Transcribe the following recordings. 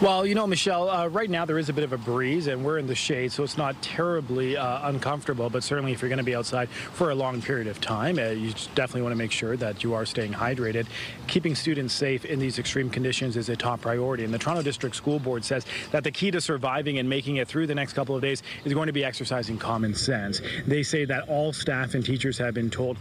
Well, you know, Michelle, right now there is a bit of a breeze and we're in the shade, so it's not terribly uncomfortable. But certainly if you're going to be outside for a long period of time, you definitely want to make sure that you are staying hydrated. Keeping students safe in these extreme conditions is a top priority. And the Toronto District School Board says that the key to surviving and making it through the next couple of days is going to be exercising common sense. They say that all staff and teachers have been told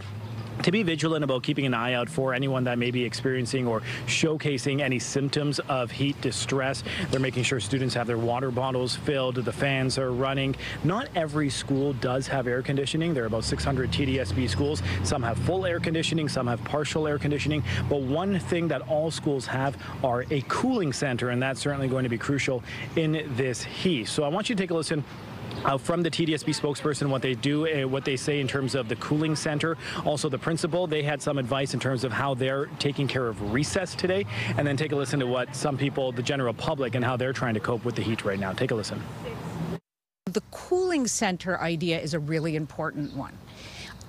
to be vigilant about keeping an eye out for anyone that may be experiencing or showcasing any symptoms of heat distress. They're making sure students have their water bottles filled, the fans are running. Not every school does have air conditioning. There are about 600 TDSB schools. Some have full air conditioning, some have partial air conditioning. But one thing that all schools have are a cooling center, and that's certainly going to be crucial in this heat. So I want you to take a listen from the TDSB spokesperson, what they do, what they say in terms of the cooling center. Also, the principal, they had some advice in terms of how they're taking care of recess today. And then take a listen to what some people, the general public, and how they're trying to cope with the heat right now. Take a listen. The cooling center idea is a really important one.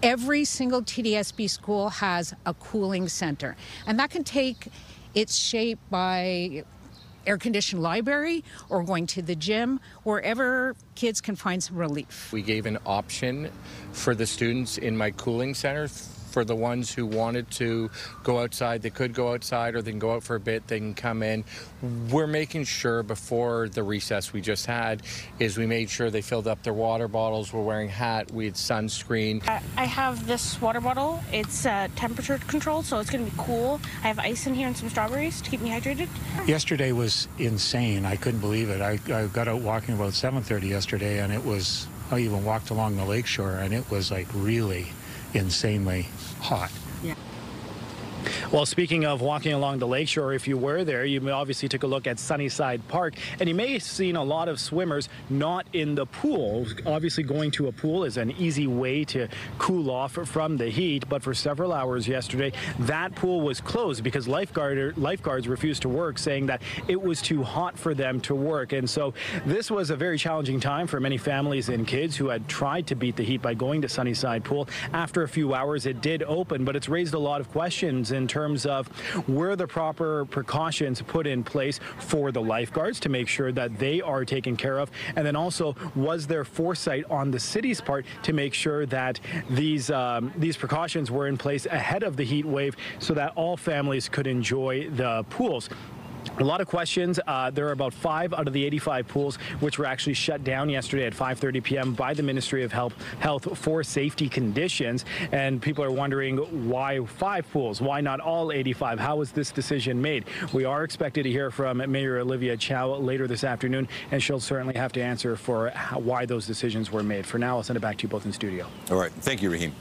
Every single TDSB school has a cooling center, and that can take its shape by air-conditioned library or going to the gym, wherever kids can find some relief. We gave an option for the students in my cooling center. For the ones who wanted to go outside, they could go outside, or they can go out for a bit, they can come in. We're making sure before the recess we just had is we made sure they filled up their water bottles, we're wearing hat, we had sunscreen. I have this water bottle. It's temperature controlled, so it's going to be cool. I have ice in here and some strawberries to keep me hydrated. Yesterday was insane. I couldn't believe it. I got out walking about 7:30 yesterday, and I even walked along the lakeshore, and it was like really insanely hot. Yeah. Well, speaking of walking along the lakeshore, if you were there, you obviously took a look at Sunnyside Park, and you may have seen a lot of swimmers not in the pool. Obviously, going to a pool is an easy way to cool off from the heat, but for several hours yesterday, that pool was closed because lifeguards refused to work, saying that it was too hot for them to work. And so this was a very challenging time for many families and kids who had tried to beat the heat by going to Sunnyside Pool. After a few hours, it did open, but it's raised a lot of questions in terms of were the proper precautions put in place for the lifeguards to make sure that they are taken care of, and then also was there foresight on the city's part to make sure that these precautions were in place ahead of the heat wave so that all families could enjoy the pools. A lot of questions. There are about 5 out of the 85 pools which were actually shut down yesterday at 5:30 p.m. by the Ministry of Health for safety conditions. And people are wondering why 5 pools? Why not all 85? How was this decision made? We are expected to hear from Mayor Olivia Chow later this afternoon, and she'll certainly have to answer for why those decisions were made. For now, I'll send it back to you both in studio. All right. Thank you, Rahim.